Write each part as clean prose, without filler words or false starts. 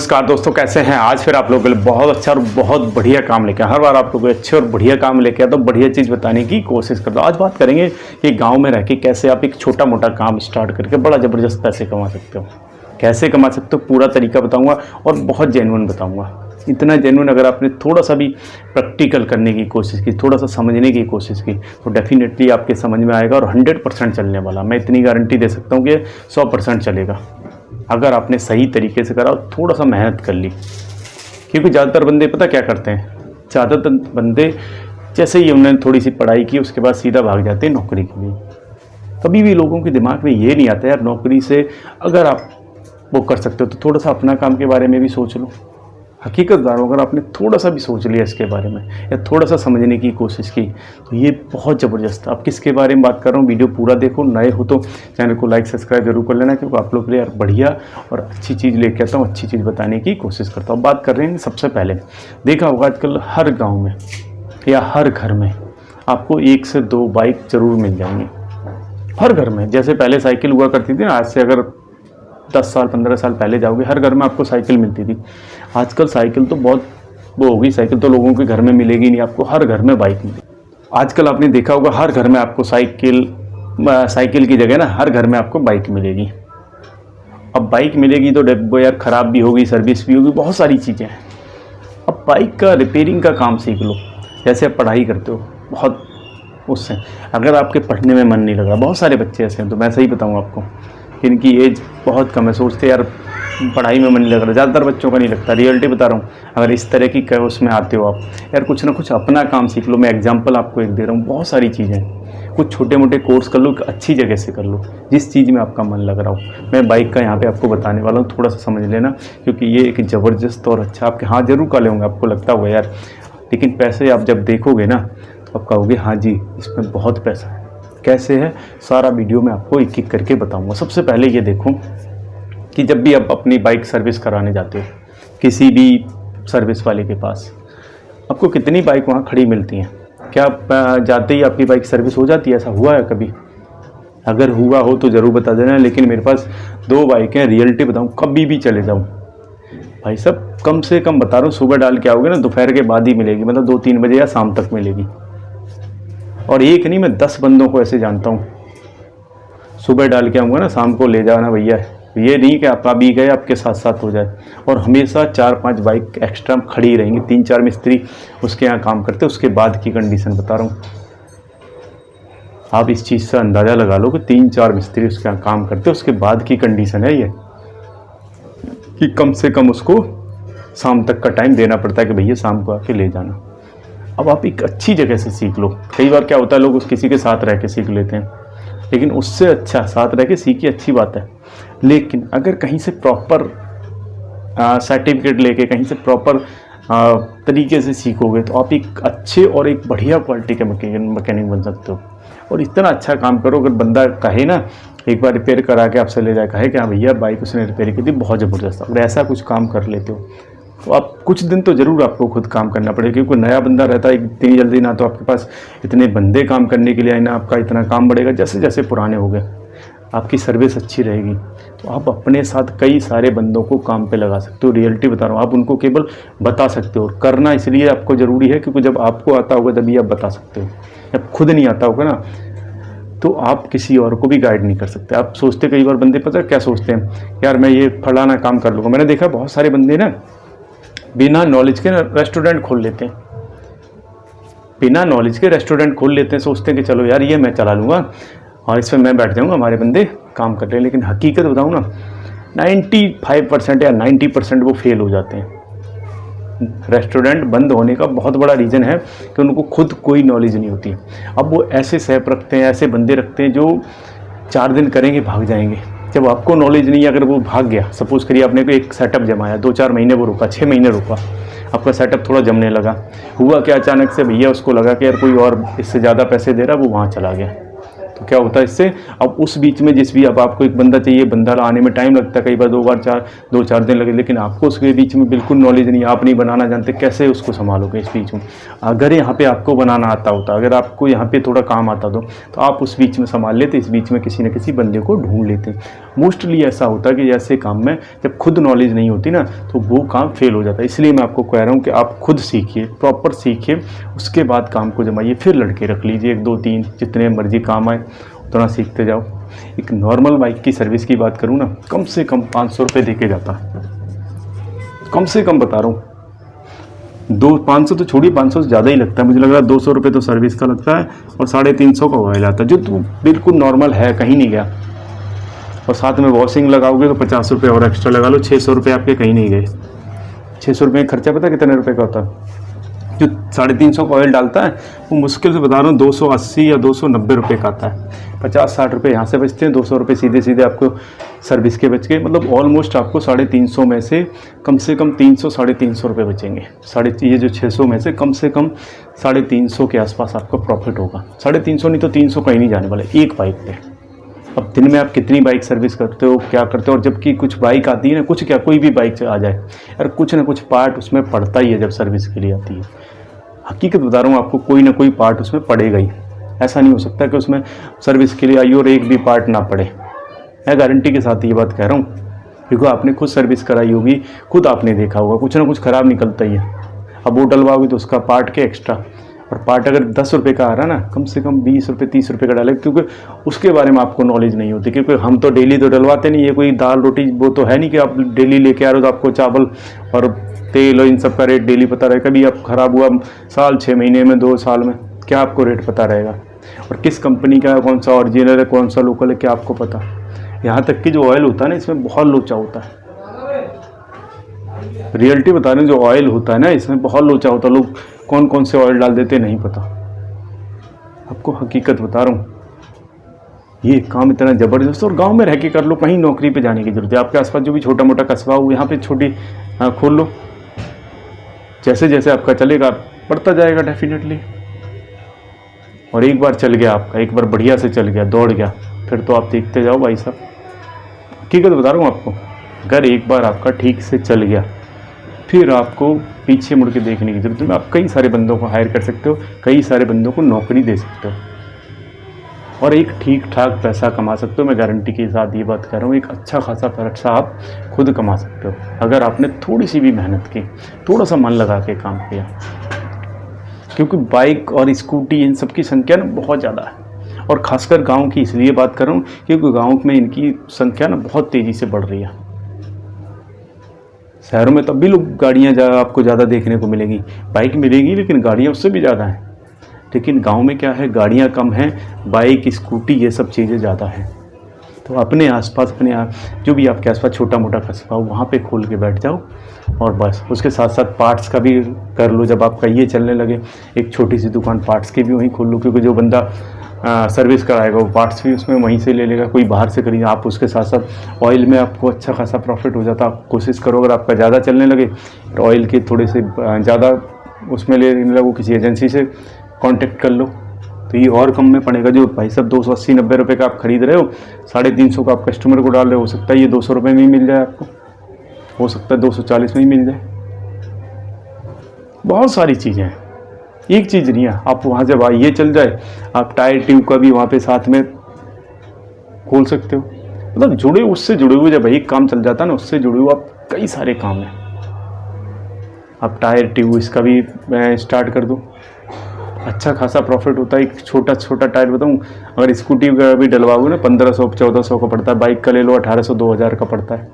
नमस्कार दोस्तों, कैसे हैं। आज फिर आप लोगों के लिए बहुत अच्छा और बहुत बढ़िया काम लेके हर बार आप लोगों को अच्छे और बढ़िया काम लेके आता हूँ, बढ़िया चीज़ बताने की कोशिश करता हूँ। आज बात करेंगे कि गांव में रह के कैसे आप एक छोटा मोटा काम स्टार्ट करके बड़ा ज़बरदस्त पैसे कमा सकते हो। कैसे कमा सकते हो पूरा तरीका बताऊँगा और बहुत जेन्युइन बताऊँगा। इतना जेन्युइन अगर आपने थोड़ा सा भी प्रैक्टिकल करने की कोशिश की, थोड़ा सा समझने की कोशिश की, तो डेफिनेटली आपके समझ में आएगा और 100% चलने वाला। मैं इतनी गारंटी दे सकता हूँ कि 100% चलेगा अगर आपने सही तरीके से करा और थोड़ा सा मेहनत कर ली। क्योंकि ज़्यादातर बंदे पता क्या करते हैं, ज़्यादातर बंदे जैसे ही उन्होंने थोड़ी सी पढ़ाई की उसके बाद सीधा भाग जाते हैं नौकरी के लिए। कभी भी लोगों के दिमाग में ये नहीं आता यार नौकरी से अगर आप वो कर सकते हो तो थोड़ा सा अपना काम के बारे में भी सोच लो। हकीकत बता रहा हूँ, अगर आपने थोड़ा सा भी सोच लिया इसके बारे में या थोड़ा सा समझने की कोशिश की तो ये बहुत ज़बरदस्त। आप किसके बारे में बात कर रहा हूँ, वीडियो पूरा देखो। नए हो तो चैनल को लाइक सब्सक्राइब जरूर कर लेना, क्योंकि आप लोग के लिए यार बढ़िया और अच्छी चीज़ लेके आता हूँ, अच्छी चीज़ बताने की कोशिश करता हूँ। बात कर रहे हैं सबसे पहले, देखा होगा आजकल हर गाँव में या हर घर में आपको 1 से 2 बाइक ज़रूर मिल जाएंगी। हर घर में, जैसे पहले साइकिल हुआ करती थी ना, आज से अगर 10 साल 15 साल पहले जाओगे हर घर में आपको साइकिल मिलती थी। आजकल साइकिल तो बहुत वो होगी, साइकिल तो लोगों के घर में मिलेगी नहीं, आपको हर घर में बाइक मिलेगी। आजकल आपने देखा होगा हर घर में आपको साइकिल की जगह ना हर घर में आपको बाइक मिलेगी। अब बाइक मिलेगी तो वो यार ख़राब भी होगी, सर्विस भी होगी, बहुत सारी चीज़ें हैं। अब बाइक का रिपेयरिंग का काम सीख लो। जैसे आप पढ़ाई करते हो बहुत, उससे अगर आपके पढ़ने में मन नहीं लग रहा, बहुत सारे बच्चे ऐसे हैं, तो मैं सही बताऊँ आपको, इनकी एज बहुत कम है, सोचते यार पढ़ाई में मन नहीं लग रहा। ज़्यादातर बच्चों का नहीं लगता, रियलिटी बता रहा हूँ। अगर इस तरह की उसमें आते हो आप, यार कुछ ना कुछ अपना काम सीख लो। मैं एग्जांपल आपको एक दे रहा हूँ, बहुत सारी चीज़ें, कुछ छोटे मोटे कोर्स कर लो, अच्छी जगह से कर लो, जिस चीज़ में आपका मन लग रहा हो। मैं बाइक का यहाँ पे आपको बताने वाला हूँ, थोड़ा सा समझ लेना, क्योंकि ये एक ज़बरदस्त और अच्छा आपके हाँ जरूर का होंगे, आपको लगता होगा यार, लेकिन पैसे आप जब देखोगे ना तो आप कहोगे हाँ जी इसमें बहुत पैसा है। कैसे है सारा वीडियो में आपको एक एक करके बताऊंगा। सबसे पहले ये देखो कि जब भी आप अपनी बाइक सर्विस कराने जाते हो किसी भी सर्विस वाले के पास, आपको कितनी बाइक वहाँ खड़ी मिलती हैं? क्या आप जाते ही आपकी बाइक सर्विस हो जाती है? ऐसा हुआ है कभी? अगर हुआ हो तो ज़रूर बता देना। लेकिन मेरे पास 2 बाइकें, रियलिटी बताऊँ, कभी भी चले जाऊँ भाई साहब, कम से कम बता रहा हूँ, सुबह डाल के आओगे ना दोपहर के बाद ही मिलेगी, मतलब 2-3 बजे या शाम तक मिलेगी। और एक नहीं, मैं 10 बंदों को ऐसे जानता हूँ, सुबह डाल के आऊँगा ना शाम को ले जाना भैया। ये नहीं कि आप अभी गए आपके साथ साथ हो जाए। और हमेशा 4-5 बाइक एक्स्ट्रा खड़ी रहेंगी। 3-4 मिस्त्री उसके यहाँ काम करते, उसके बाद की कंडीशन बता रहा हूँ। आप इस चीज़ से अंदाज़ा लगा लो कि 3-4 मिस्त्री उसके यहाँ काम करते, उसके बाद की कंडीशन है ये, कि कम से कम उसको शाम तक का टाइम देना पड़ता है कि भैया शाम को आके ले जाना। अब आप एक अच्छी जगह से सीख लो। कई बार क्या होता है, लोग किसी के साथ रह के सीख लेते हैं, लेकिन उससे अच्छा साथ रह के सीखिए, अच्छी बात है। लेकिन अगर कहीं से प्रॉपर सर्टिफिकेट लेके कहीं से प्रॉपर तरीके से सीखोगे तो आप एक अच्छे और एक बढ़िया क्वालिटी के मैकेनिक बन सकते हो। और इतना अच्छा काम करो, अगर बंदा कहे ना एक बार रिपेयर करा के आपसे ले जाए, कहे कि हाँ भैया बाइक उसने रिपेयर की थी बहुत ज़बरदस्त, अगर ऐसा कुछ काम कर लेते हो तो आप कुछ दिन तो ज़रूर आपको खुद काम करना पड़ेगा। क्योंकि नया बंदा रहता है इतनी जल्दी ना तो आपके पास इतने बंदे काम करने के लिए आए, ना आपका इतना काम बढ़ेगा। जैसे जैसे पुराने हो गए आपकी सर्विस अच्छी रहेगी तो आप अपने साथ कई सारे बंदों को काम पे लगा सकते हो। रियलिटी बता रहा हूँ, आप उनको केवल बता सकते हो। करना इसलिए आपको ज़रूरी है क्योंकि जब आपको आता होगा तभी आप बता सकते हो। जब खुद नहीं आता होगा ना तो आप किसी और को भी गाइड नहीं कर सकते। आप सोचते, कई बार बंदे पता क्या सोचते हैं, यार मैं ये फलाना काम कर लूँगा। मैंने देखा बहुत सारे बंदे ना बिना नॉलेज के रेस्टोरेंट खोल लेते हैं, बिना नॉलेज के रेस्टोरेंट खोल लेते हैं। सोचते हैं कि चलो यार ये मैं चला लूँगा और इसमें मैं बैठ जाऊँगा, हमारे बंदे काम कर रहे हैं। लेकिन हकीकत बताऊँ ना 95% या 90% वो फेल हो जाते हैं। रेस्टोरेंट बंद होने का बहुत बड़ा रीज़न है कि उनको खुद कोई नॉलेज नहीं होती। अब वो ऐसे सेफ रखते हैं, ऐसे बंदे रखते हैं जो 4 दिन करेंगे भाग जाएंगे। जब आपको नॉलेज नहीं है, अगर वो भाग गया, सपोज़ करिए आपने को एक सेटअप जमाया, 2-4 महीने वो रुका, 6 महीने रुका, आपका सेटअप थोड़ा जमने लगा, हुआ क्या अचानक से भैया उसको लगा कि यार कोई और इससे ज़्यादा पैसे दे रहा, वो वहाँ चला गया। तो क्या होता है इससे, अब उस बीच में जिस भी अब आपको एक बंदा चाहिए, बंदा आने में टाइम लगता है, कई बार 2-4 दिन लगे, लेकिन आपको उसके बीच में बिल्कुल नॉलेज नहीं, आप नहीं बनाना जानते, कैसे उसको संभालोगे इस बीच में। अगर यहाँ पे आपको बनाना आता होता, अगर आपको यहाँ पे थोड़ा काम आता तो आप उस बीच में संभाल लेते, इस बीच में किसी न किसी बंदे को ढूंढ लेते। मोस्टली ऐसा होता है कि ऐसे काम में जब खुद नॉलेज नहीं होती ना तो वो काम फेल हो जाता है। इसलिए मैं आपको कह रहा हूँ कि आप खुद सीखिए, प्रॉपर सीखिए, उसके बाद काम को जमाइए, फिर लड़के रख लीजिए, 1-2-3 जितने मर्जी काम आए उतना सीखते जाओ। एक नॉर्मल बाइक की सर्विस की बात करूँ ना, कम से कम 500 रुपये दे के जाता है, कम से कम बता रहा हूँ। 500 तो छोड़िए, 500 से ज़्यादा ही लगता है, मुझे लग रहा है 200 रुपये तो सर्विस का लगता है और 350 का ऑयल आता है, जो तो बिल्कुल नॉर्मल है, कहीं नहीं गया। और साथ में वॉशिंग लगाओगे तो 50 रुपये और एक्स्ट्रा लगा लो, 600 रुपये आपके कहीं नहीं गए। 600 रुपये खर्चा पता कितने रुपये का होता है? जो 350 का ऑयल डालता है वो मुश्किल से बता रहा हूँ 280 या 290 रुपये का आता है। 50-60 रुपये यहाँ से बचते हैं, 200 रुपये सीधे सीधे आपको सर्विस के बच गए। मतलब ऑलमोस्ट आपको 350 में से कम 300-350 रुपये बचेंगे। ये जो 600 में से कम 350 के आसपास आपका प्रॉफिट होगा। 350 नहीं तो 300 कहीं नहीं जाने वाले एक बाइक पे। अब दिन में आप कितनी बाइक सर्विस करते हो, क्या करते हो? और जबकि कुछ बाइक आती है ना, कुछ क्या कोई भी बाइक आ जाए यार, कुछ ना कुछ पार्ट उसमें पड़ता ही है जब सर्विस के लिए आती है। हकीकत बता रहा हूँ आपको, कोई ना कोई पार्ट उसमें पड़ेगा ही। ऐसा नहीं हो सकता कि उसमें सर्विस के लिए आई और एक भी पार्ट ना पड़े। मैं गारंटी के साथ ये बात कह रहा हूँ, क्योंकि आपने खुद सर्विस कराई होगी, खुद आपने देखा होगा, कुछ ना कुछ ख़राब निकलता ही है। अब वो डलवाओगे तो उसका पार्ट के एक्स्ट्रा, और पार्ट अगर 10 रुपये का आ रहा है ना, कम से कम 20 रुपये 30 रुपये का डाले, क्योंकि उसके बारे में आपको नॉलेज नहीं होती। क्योंकि हम तो डेली तो डलवाते नहीं, ये कोई दाल रोटी वो तो है नहीं कि आप डेली लेके आ रहे हो तो आपको चावल और तेल और इन सब का रेट डेली पता रहे। कभी आप ख़राब हुआ साल 6 महीने में 2 साल में, क्या आपको रेट पता रहेगा? और किस कंपनी का कौन सा ओरिजिनल है, कौन सा लोकल है, क्या आपको पता? यहाँ तक कि जो ऑयल होता है ना, इसमें बहुत लोचा होता है। रियलिटी बता रहे हैं, जो ऑयल होता है ना इसमें बहुत लोचा होता है। लोग कौन कौन से ऑयल डाल देते नहीं पता। आपको हकीकत बता रहा हूँ, ये काम इतना ज़बरदस्त। और गांव में रह के कर लो, कहीं नौकरी पे जाने की जरूरत है? आपके आसपास जो भी छोटा मोटा कस्बा हो, यहाँ पे छोटी खोल लो। जैसे जैसे आपका चलेगा बढ़ता जाएगा डेफिनेटली। और एक बार चल गया आपका, एक बार बढ़िया से चल गया, दौड़ गया, फिर तो आप देखते जाओ भाई साहब। हकीकत बता रहा हूँ आपको, अगर एक बार आपका ठीक से चल गया फिर आपको पीछे मुड़ के देखने की जरूरत है। आप कई सारे बंदों को हायर कर सकते हो, कई सारे बंदों को नौकरी दे सकते हो और एक ठीक ठाक पैसा कमा सकते हो। मैं गारंटी के साथ ये बात कर रहा हूँ, एक अच्छा खासा पैसा आप खुद कमा सकते हो अगर आपने थोड़ी सी भी मेहनत की, थोड़ा सा मन लगा के काम किया। क्योंकि बाइक और स्कूटी इन सब की संख्या ना बहुत ज़्यादा है, और ख़ासकर गाँव की इसलिए बात कर रहा हूँ क्योंकि गाँव में इनकी संख्या ना बहुत तेज़ी से बढ़ रही है। शहरों में तब भी लोग गाड़ियाँ आपको ज़्यादा देखने को मिलेगी, बाइक मिलेगी लेकिन गाड़ियाँ उससे भी ज़्यादा हैं। लेकिन गांव में क्या है, गाड़ियाँ कम हैं, बाइक स्कूटी ये सब चीज़ें ज़्यादा हैं। तो अपने आसपास, जो भी आपके आसपास छोटा मोटा कस्बा हो वहाँ पे खोल के बैठ जाओ, और बस उसके साथ साथ पार्ट्स का भी कर लो। जब आपका ये चलने लगे, एक छोटी सी दुकान पार्ट्स की भी वहीं खोल लो, क्योंकि जो बंदा सर्विस कराएगा वो पार्ट्स भी उसमें वहीं से ले लेगा, कोई बाहर से खरीद। आप उसके साथ साथ ऑयल में आपको अच्छा खासा प्रॉफिट हो जाता। आप कोशिश करो अगर आपका ज़्यादा चलने लगे, ऑयल के थोड़े से ज़्यादा उसमें लेने लगो, किसी एजेंसी से कांटेक्ट कर लो तो ये और कम में पड़ेगा। जो भाई साहब 280-90 रुपये का आप खरीद रहे हो, 350 का आप कस्टमर को डाल रहे हो सकता है ये 200 रुपये में ही मिल जाए आपको, हो सकता है 240 में ही मिल जाए। बहुत सारी चीज़ें हैं, एक चीज़ नहीं है। आप वहाँ से ये चल जाए, आप टायर ट्यूब का भी वहाँ पे साथ में खोल सकते हो। मतलब जुड़े, उससे जुड़े हुए, जब एक काम चल जाता है ना उससे जुड़े हुए आप कई सारे काम हैं। आप टायर ट्यूब इसका भी स्टार्ट कर दो, अच्छा खासा प्रॉफिट होता है। एक छोटा छोटा टायर बताऊँ, अगर स्कूटी का भी डलवाओगे ना 1500-1400 का पड़ता है, बाइक का ले लो 1800-2000 का पड़ता है।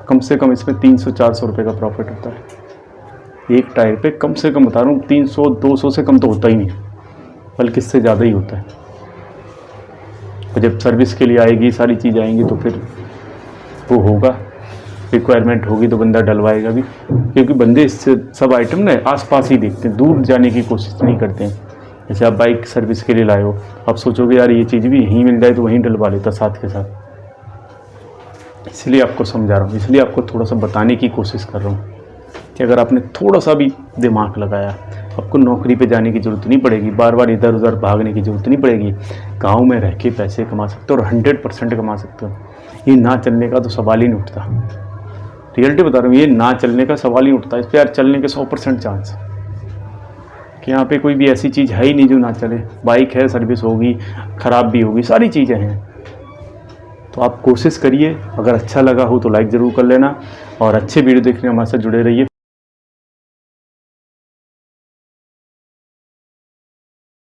कम से कम इसमें 300-400 रुपये का प्रॉफिट होता है एक टायर पे। कम से कम बता रहा हूँ 300-200 से कम तो होता ही नहीं, बल्कि इससे ज़्यादा ही होता है। और जब सर्विस के लिए आएगी, सारी चीज़ आएंगी तो फिर वो होगा, रिक्वायरमेंट होगी तो बंदा डलवाएगा भी। क्योंकि बंदे इससे सब आइटम ना आसपास ही देखते हैं, दूर जाने की कोशिश नहीं करते हैं। जैसे आप बाइक सर्विस के लिए लाए हो, आप सोचोगे यार ये चीज़ भी यहीं मिल जाए तो वहीं डलवा लेता साथ के साथ। इसलिए आपको समझा रहा हूँ, इसलिए आपको थोड़ा सा बताने की कोशिश कर रहा हूँ कि अगर आपने थोड़ा सा भी दिमाग लगाया, आपको नौकरी पे जाने की ज़रूरत नहीं पड़ेगी, बार बार इधर उधर भागने की ज़रूरत नहीं पड़ेगी। गांव में रह के पैसे कमा सकते हो और 100% कमा सकते हो। ये ना चलने का तो सवाल ही नहीं उठता। रियलिटी बता रहा हूँ, ये ना चलने का सवाल ही उठता है। इस पर यार चलने के 100% चांस कि यहाँ पे कोई भी ऐसी चीज़ है ही नहीं जो ना चले। बाइक है, सर्विस होगी, ख़राब भी होगी, सारी चीज़ें हैं। तो आप कोशिश करिए। अगर अच्छा लगा हो तो लाइक ज़रूर कर लेना और अच्छे वीडियो देखने हमारे साथ जुड़े रहिए।